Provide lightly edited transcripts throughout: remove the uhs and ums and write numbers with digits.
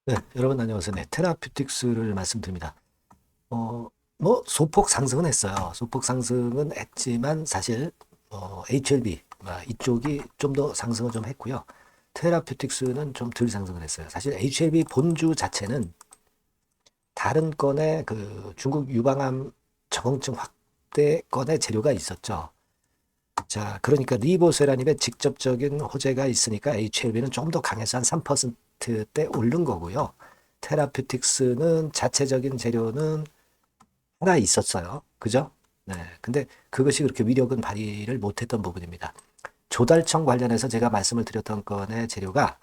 네, 여러분 안녕하세요. 네, 테라퓨틱스를 말씀드립니다. 뭐 소폭 상승은 했어요. 소폭 상승은 했지만 사실 HLB 이쪽이 좀 더 상승을 좀 했고요. 테라퓨틱스는 좀 덜 상승을 했어요. 사실 HLB 본주 자체는 다른 건의 그 중국 유방암 적응증 확대 건의 재료가 있었죠. 자, 그러니까 리보세라님의 직접적인 호재가 있으니까 HLB는 좀 더 강해서 한 3%대 오른 거고요. 테라퓨틱스는 자체적인 재료는 하나 있었어요. 그죠? 네. 근데 그것이 그렇게 위력은 발휘를 못했던 부분입니다. 조달청 관련해서 제가 말씀을 드렸던 건의 재료가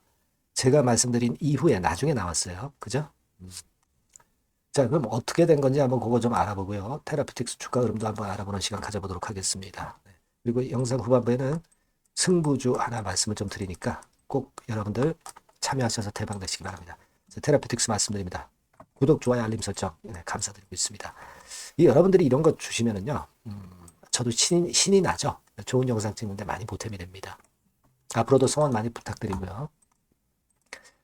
제가 말씀드린 이후에 나중에 나왔어요. 그죠? 자, 그럼 어떻게 된 건지 한번 그거 좀 알아보고요. 테라피틱스 주가 흐름도 한번 알아보는 시간 가져보도록 하겠습니다. 네. 그리고 영상 후반부에는 승부주 하나 말씀을 좀 드리니까 꼭 여러분들 참여하셔서 대박 내시기 바랍니다. 테라피틱스 말씀드립니다. 구독, 좋아요, 알림 설정 네, 감사드리고 있습니다. 이 여러분들이 이런 거 주시면은요, 저도 신이 나죠. 좋은 영상 찍는데 많이 보탬이 됩니다. 앞으로도 성원 많이 부탁드리고요.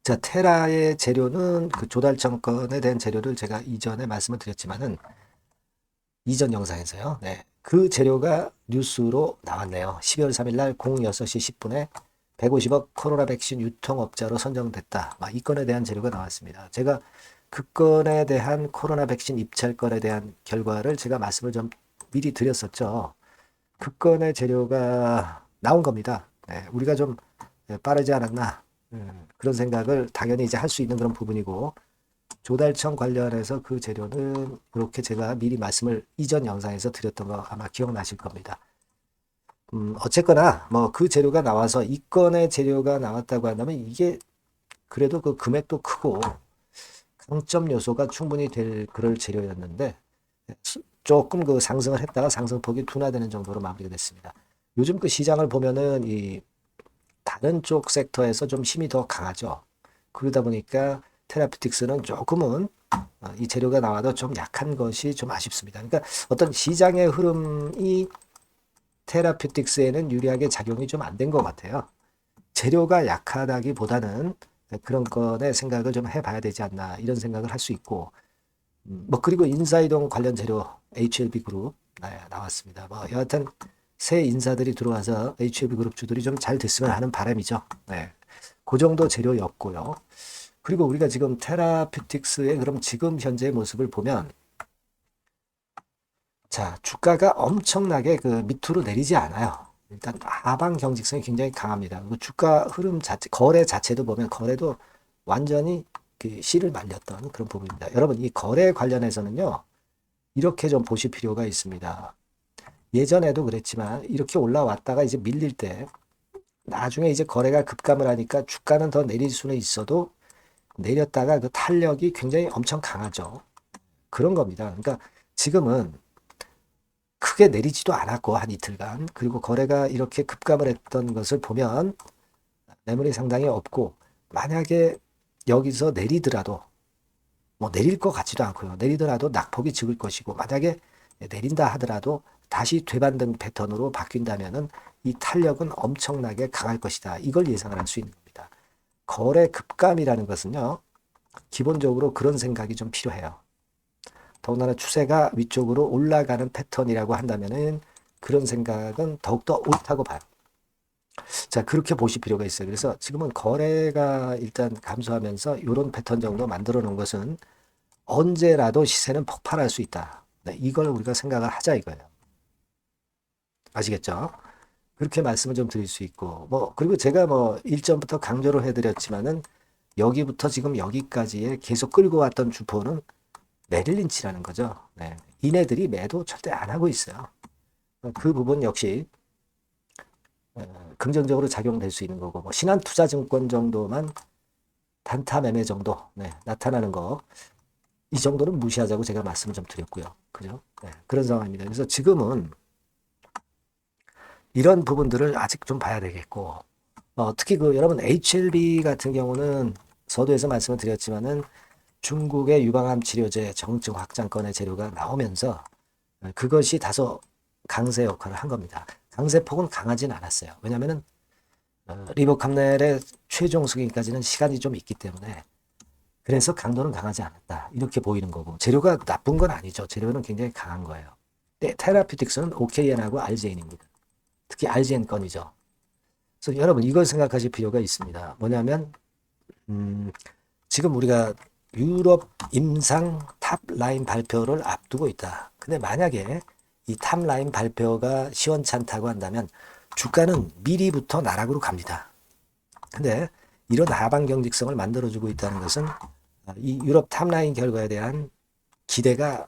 자, 테라의 재료는 그 조달청 건에 대한 재료를 제가 이전에 말씀을 드렸지만은 이전 영상에서요. 네. 그 재료가 뉴스로 나왔네요. 12월 3일 날 06시 10분에 150억 코로나 백신 유통업자로 선정됐다. 이 건에 대한 재료가 나왔습니다. 제가 그 건에 대한 코로나 백신 입찰 건에 대한 결과를 제가 말씀을 좀 미리 드렸었죠. 그 건의 재료가 나온 겁니다. 네, 우리가 좀 빠르지 않았나 그런 생각을 당연히 이제 할 수 있는 그런 부분이고 조달청 관련해서 그 재료는 이렇게 제가 미리 말씀을 이전 영상에서 드렸던 거 아마 기억나실 겁니다. 어쨌거나 뭐 그 재료가 나와서 이 건의 재료가 나왔다고 한다면 이게 그래도 그 금액도 크고 강점 요소가 충분히 될 그럴 재료였는데 조금 그 상승을 했다가 상승폭이 둔화되는 정도로 마무리가 됐습니다. 요즘 그 시장을 보면은 이 다른 쪽 섹터에서 좀 힘이 더 강하죠. 그러다 보니까 테라피틱스는 조금은 이 재료가 나와도 좀 약한 것이 좀 아쉽습니다. 그러니까 어떤 시장의 흐름이 테라피틱스에는 유리하게 작용이 좀 안 된 것 같아요. 재료가 약하다기보다는 그런 건의 생각을 좀 해봐야 되지 않나 이런 생각을 할 수 있고 뭐 그리고 인사이동 관련 재료 HLB 그룹 나왔습니다. 뭐 여하튼 새 인사들이 들어와서 HLB 그룹 주들이 좀 잘 됐으면 하는 바람이죠. 네. 그 정도 재료였고요. 그리고 우리가 지금 테라피틱스의 그럼 지금 현재의 모습을 보면 자, 주가가 엄청나게 그 밑으로 내리지 않아요. 일단 하방 경직성이 굉장히 강합니다. 그 주가 흐름 자체, 거래 자체도 보면 거래도 완전히 그 씨를 말렸던 그런 부분입니다. 여러분, 이 거래 관련해서는요, 이렇게 좀 보실 필요가 있습니다. 예전에도 그랬지만 이렇게 올라왔다가 이제 밀릴 때 나중에 이제 거래가 급감을 하니까 주가는 더 내릴 수는 있어도 내렸다가 그 탄력이 굉장히 엄청 강하죠. 그런 겁니다. 그러니까 지금은 크게 내리지도 않았고 한 이틀간 그리고 거래가 이렇게 급감을 했던 것을 보면 매물이 상당히 없고 만약에 여기서 내리더라도 뭐 내릴 것 같지도 않고요. 내리더라도 낙폭이 적을 것이고 만약에 내린다 하더라도 다시 되반등 패턴으로 바뀐다면은 이 탄력은 엄청나게 강할 것이다. 이걸 예상을 할 수 있는 겁니다. 거래 급감이라는 것은요. 기본적으로 그런 생각이 좀 필요해요. 더군다나 추세가 위쪽으로 올라가는 패턴이라고 한다면은 그런 생각은 더욱더 옳다고 봐요. 자, 그렇게 보실 필요가 있어요. 그래서 지금은 거래가 일단 감소하면서 이런 패턴 정도 만들어 놓은 것은 언제라도 시세는 폭발할 수 있다. 네, 이걸 우리가 생각을 하자 이거예요. 아시겠죠? 그렇게 말씀을 좀 드릴 수 있고, 뭐, 그리고 제가 뭐 일전부터 강조를 해드렸지만은 여기부터 지금 여기까지에 계속 끌고 왔던 주포는 메릴 린치라는 거죠. 네. 이네들이 매도 절대 안 하고 있어요. 그 부분 역시 긍정적으로 작용될 수 있는 거고, 뭐 신한투자증권 정도만 단타 매매 정도 나타나는 거, 이 정도는 무시하자고 제가 말씀을 좀 드렸고요. 그죠? 네, 그런 상황입니다. 그래서 지금은 이런 부분들을 아직 좀 봐야 되겠고, 특히 그 여러분 HLB 같은 경우는 서두에서 말씀을 드렸지만은 중국의 유방암 치료제 정증 확장권의 재료가 나오면서 그것이 다소 강세 역할을 한 겁니다. 강세폭은 강하진 않았어요. 왜냐하면 리보캄넬의 최종 승인까지는 시간이 좀 있기 때문에 그래서 강도는 강하지 않았다. 이렇게 보이는 거고 재료가 나쁜 건 아니죠. 재료는 굉장히 강한 거예요. 근데 테라퓨틱스는 OKN하고 RGN입니다. 특히 RGN 건이죠. 그래서 여러분 이걸 생각하실 필요가 있습니다. 뭐냐면 지금 우리가 유럽 임상 탑라인 발표를 앞두고 있다. 근데 만약에 이 탑라인 발표가 시원찮다고 한다면 주가는 미리부터 나락으로 갑니다. 근데 이런 하방 경직성을 만들어주고 있다는 것은 이 유럽 탑라인 결과에 대한 기대가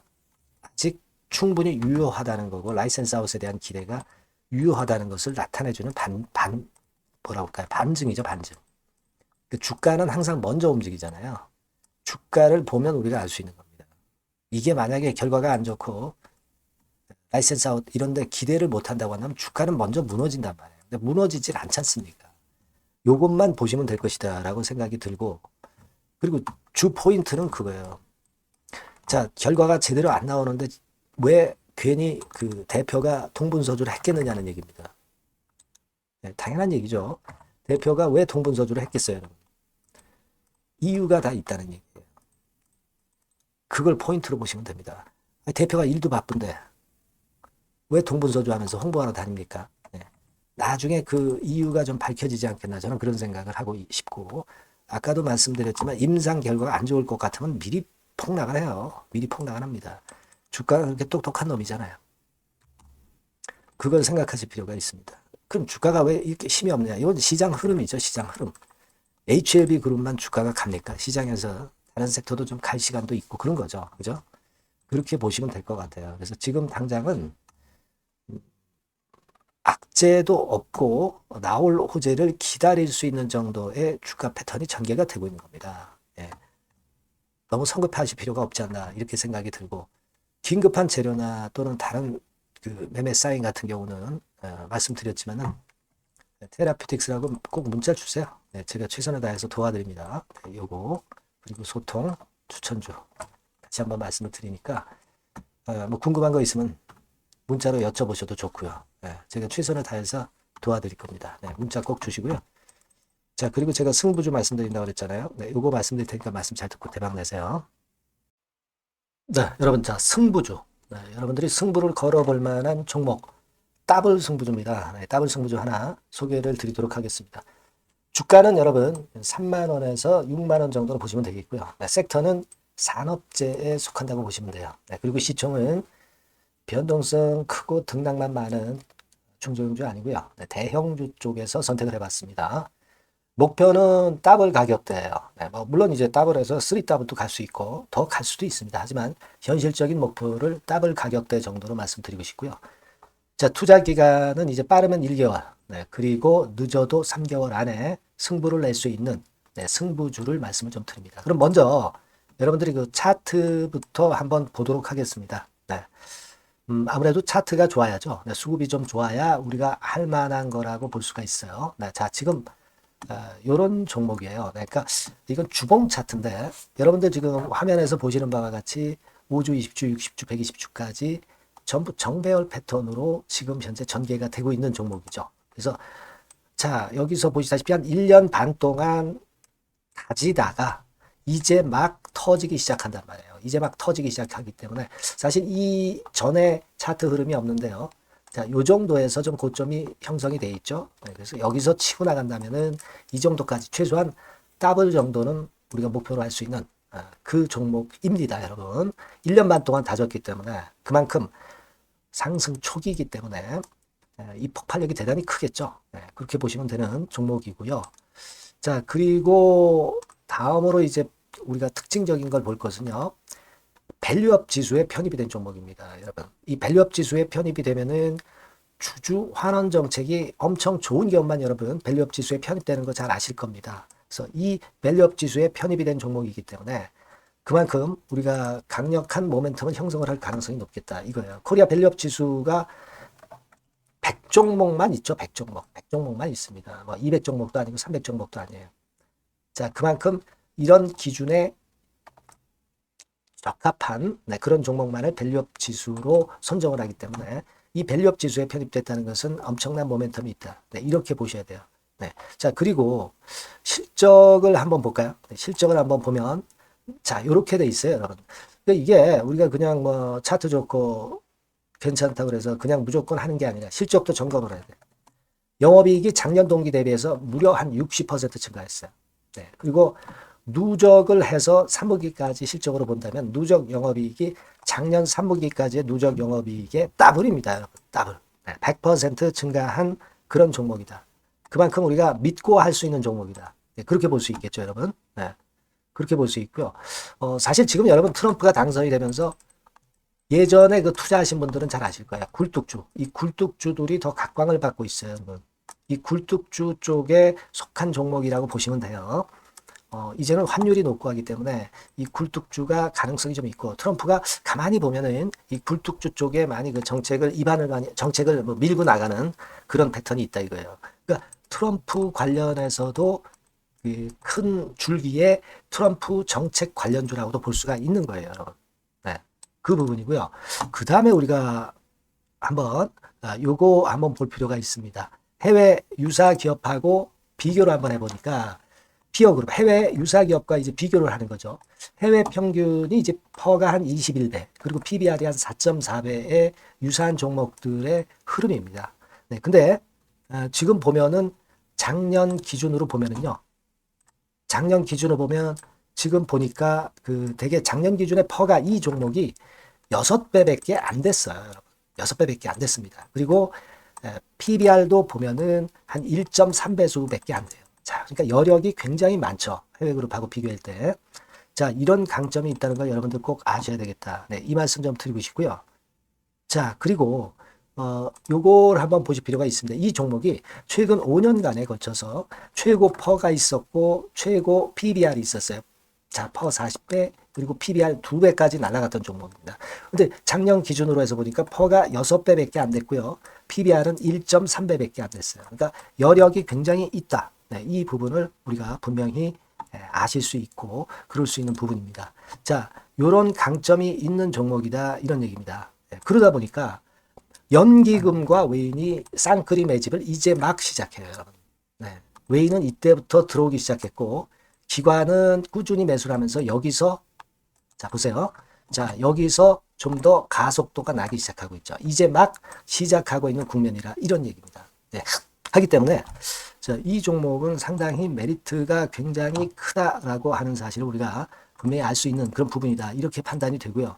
아직 충분히 유효하다는 거고 라이센스 아웃에 대한 기대가 유효하다는 것을 나타내주는 뭐라고 할까요? 반증이죠, 반증. 그 주가는 항상 먼저 움직이잖아요. 주가를 보면 우리가 알 수 있는 겁니다. 이게 만약에 결과가 안 좋고 라이센스 아웃 이런 데 기대를 못 한다고 한다면 주가는 먼저 무너진단 말이에요. 근데 무너지질 않지 않습니까? 요것만 보시면 될 것이다 라고 생각이 들고 그리고 주 포인트는 그거예요. 자, 결과가 제대로 안 나오는데 왜 괜히 그 대표가 통분서주를 했겠느냐는 얘기입니다. 네, 당연한 얘기죠. 대표가 왜 통분서주를 했겠어요, 여러분? 이유가 다 있다는 얘기예요. 그걸 포인트로 보시면 됩니다. 대표가 일도 바쁜데 왜 통분서주 하면서 홍보하러 다닙니까? 네. 나중에 그 이유가 좀 밝혀지지 않겠나 저는 그런 생각을 하고 싶고 아까도 말씀드렸지만 임상 결과가 안 좋을 것 같으면 미리 폭락을 해요. 미리 폭락을 합니다. 주가가 그렇게 똑똑한 놈이잖아요. 그걸 생각하실 필요가 있습니다. 그럼 주가가 왜 이렇게 힘이 없느냐? 이건 시장 흐름이죠. 시장 흐름. HLB 그룹만 주가가 갑니까? 시장에서 다른 섹터도 좀 갈 시간도 있고 그런 거죠. 그죠? 그렇게 보시면 될 것 같아요. 그래서 지금 당장은 악재도 없고 나올 호재를 기다릴 수 있는 정도의 주가 패턴이 전개가 되고 있는 겁니다. 예. 너무 성급하실 필요가 없지 않나 이렇게 생각이 들고 긴급한 재료나 또는 다른 그 매매 사인 같은 경우는 말씀드렸지만은 테라퓨틱스라고 꼭 문자 주세요. 네, 제가 최선을 다해서 도와드립니다. 네, 요거 그리고 소통 추천주 다시 한번 말씀을 드리니까 뭐 궁금한 거 있으면 문자로 여쭤보셔도 좋고요. 네, 제가 최선을 다해서 도와드릴 겁니다. 네, 문자 꼭 주시고요. 자, 그리고 제가 승부주 말씀드린다고 그랬잖아요. 네, 요거 말씀드릴 테니까 말씀 잘 듣고 대박 내세요. 네, 여러분, 자, 승부주. 네, 여러분들이 승부를 걸어볼 만한 종목, 더블 승부주입니다. 네, 더블 승부주 하나 소개를 드리도록 하겠습니다. 주가는 여러분 3만원에서 6만원 정도로 보시면 되겠고요. 네, 섹터는 산업재에 속한다고 보시면 돼요. 네, 그리고 시총은 변동성 크고 등락만 많은 중소형주 아니고요. 네, 대형주 쪽에서 선택을 해봤습니다. 목표는 더블 가격대예요. 네, 뭐 물론 이제 더블에서 3더블도 갈 수 있고 더 갈 수도 있습니다. 하지만 현실적인 목표를 더블 가격대 정도로 말씀드리고 싶고요. 자, 투자 기간은 이제 빠르면 1개월, 네, 그리고 늦어도 3개월 안에 승부를 낼 수 있는 네, 승부주를 말씀을 좀 드립니다. 그럼 먼저 여러분들이 그 차트부터 한번 보도록 하겠습니다. 네. 아무래도 차트가 좋아야죠. 네, 수급이 좀 좋아야 우리가 할 만한 거라고 볼 수가 있어요. 네, 자, 지금 요런 종목이에요. 그러니까 이건 주봉 차트인데 여러분들 지금 화면에서 보시는 바와 같이 5주, 20주, 60주, 120주까지 전부 정배열 패턴으로 지금 현재 전개가 되고 있는 종목이죠. 그래서 자, 여기서 보시다시피 한 1년 반 동안 다지다가 이제 막 터지기 시작한단 말이에요. 이제 막 터지기 시작하기 때문에 사실 이 전에 차트 흐름이 없는데요. 자, 요 정도에서 좀 고점이 형성이 돼 있죠. 네, 그래서 여기서 치고 나간다면은 이 정도까지 최소한 더블 정도는 우리가 목표로 할 수 있는 그 종목입니다, 여러분. 1년 반 동안 다졌기 때문에 그만큼 상승 초기이기 때문에 이 폭발력이 대단히 크겠죠. 네, 그렇게 보시면 되는 종목이고요. 자, 그리고 다음으로 이제 우리가 특징적인 걸 볼 것은요. 밸류업 지수에 편입이 된 종목입니다. 여러분, 이 밸류업 지수에 편입이 되면은 주주 환원 정책이 엄청 좋은 경우만 여러분 밸류업 지수에 편입되는 거 잘 아실 겁니다. 그래서 이 밸류업 지수에 편입이 된 종목이기 때문에 그만큼 우리가 강력한 모멘텀을 형성을 할 가능성이 높겠다 이거예요. 코리아 밸류업 지수가 100종목만 있죠. 100종목. 100종목만 있습니다. 뭐 200종목도 아니고 300종목도 아니에요. 자, 그만큼 이런 기준에 적합한 그런 종목만을 밸류업 지수로 선정을 하기 때문에 이 밸류업 지수에 편입됐다는 것은 엄청난 모멘텀이 있다. 네, 이렇게 보셔야 돼요. 네. 자, 그리고 실적을 한번 볼까요? 네, 실적을 한번 보면 자, 요렇게 돼 있어요, 여러분. 그러니까 이게 우리가 그냥 뭐 차트 좋고 괜찮다고 그래서 그냥 무조건 하는 게 아니라 실적도 점검을 해야 돼. 영업이익이 작년 동기 대비해서 무려 한 60% 증가했어요. 네. 그리고 누적을 해서 3분기까지 실적으로 본다면 누적 영업이익이 작년 3분기까지의 누적 영업이익의 더블입니다, 여러분. 더블. 네. 100% 증가한 그런 종목이다. 그만큼 우리가 믿고 할 수 있는 종목이다. 네. 그렇게 볼 수 있겠죠, 여러분. 네. 그렇게 볼 수 있고요. 사실 지금 여러분 트럼프가 당선이 되면서 예전에 그 투자하신 분들은 잘 아실 거예요. 굴뚝주. 이 굴뚝주들이 더 각광을 받고 있어요, 여러분. 이 굴뚝주 쪽에 속한 종목이라고 보시면 돼요. 이제는 환율이 높고 하기 때문에 이 굴뚝주가 가능성이 좀 있고 트럼프가 가만히 보면은 이 굴뚝주 쪽에 많이 그 정책을 뭐 밀고 나가는 그런 패턴이 있다 이거예요. 그러니까 트럼프 관련해서도 그 큰 줄기에 트럼프 정책 관련주라고도 볼 수가 있는 거예요, 여러분. 네, 그 부분이고요. 그 다음에 우리가 요거 한번 볼 필요가 있습니다. 해외 유사 기업하고 비교를 한번 해보니까 피어그룹 해외 유사 기업과 이제 비교를 하는 거죠. 해외 평균이 이제 퍼가 한 21배 그리고 PBR이 한 4.4배의 유사한 종목들의 흐름입니다. 네, 근데 지금 보면은 작년 기준으로 보면은요. 작년 기준으로 보면 지금 보니까 그 되게 작년 기준에 퍼가 이 종목이 6배밖에 안 됐어요. 여러분. 6배밖에 안 됐습니다. 그리고 PBR도 보면은 한 1.3배수밖에 안 돼요. 자, 그러니까 여력이 굉장히 많죠. 해외 그룹하고 비교할 때. 자, 이런 강점이 있다는 걸 여러분들 꼭 아셔야 되겠다. 네, 이 말씀 좀 드리고 싶고요. 자, 그리고 요걸 한번 보실 필요가 있습니다. 이 종목이 최근 5년간에 걸쳐서 최고 퍼가 있었고 최고 PBR이 있었어요. 자, 퍼 40배 그리고 PBR 2배까지 날아갔던 종목입니다. 근데 작년 기준으로 해서 보니까 퍼가 6배밖에 안 됐고요. PBR은 1.3배밖에 안 됐어요. 그러니까 여력이 굉장히 있다. 네, 이 부분을 우리가 분명히 아실 수 있고 그럴 수 있는 부분입니다. 자, 요런 강점이 있는 종목이다 이런 얘기입니다. 네, 그러다 보니까 연기금과 외인이 쌍끌이 매집을 이제 막 시작해요, 여러분. 네. 외인은 이때부터 들어오기 시작했고, 기관은 꾸준히 매수를 하면서 여기서, 자, 보세요. 자, 여기서 좀 더 가속도가 나기 시작하고 있죠. 이제 막 시작하고 있는 국면이라 이런 얘기입니다. 네. 하기 때문에, 자, 이 종목은 상당히 메리트가 굉장히 크다라고 하는 사실을 우리가 분명히 알 수 있는 그런 부분이다. 이렇게 판단이 되고요.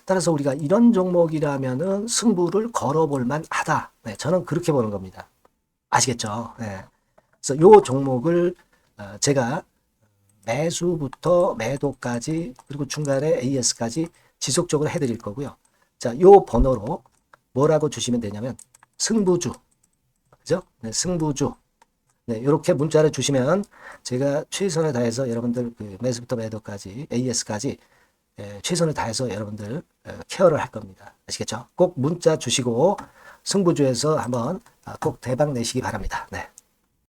따라서 우리가 이런 종목이라면은 승부를 걸어볼 만하다. 네, 저는 그렇게 보는 겁니다. 아시겠죠? 네. 그래서 요 종목을 제가 매수부터 매도까지 그리고 중간에 AS까지 지속적으로 해드릴 거고요. 자, 요 번호로 뭐라고 주시면 되냐면 승부주, 그죠? 네, 승부주. 네, 이렇게 문자를 주시면 제가 최선을 다해서 여러분들 그 매수부터 매도까지 AS까지 최선을 다해서 여러분들 케어를 할 겁니다. 아시겠죠? 꼭 문자 주시고 승부주에서 한번 꼭 대박 내시기 바랍니다. 네.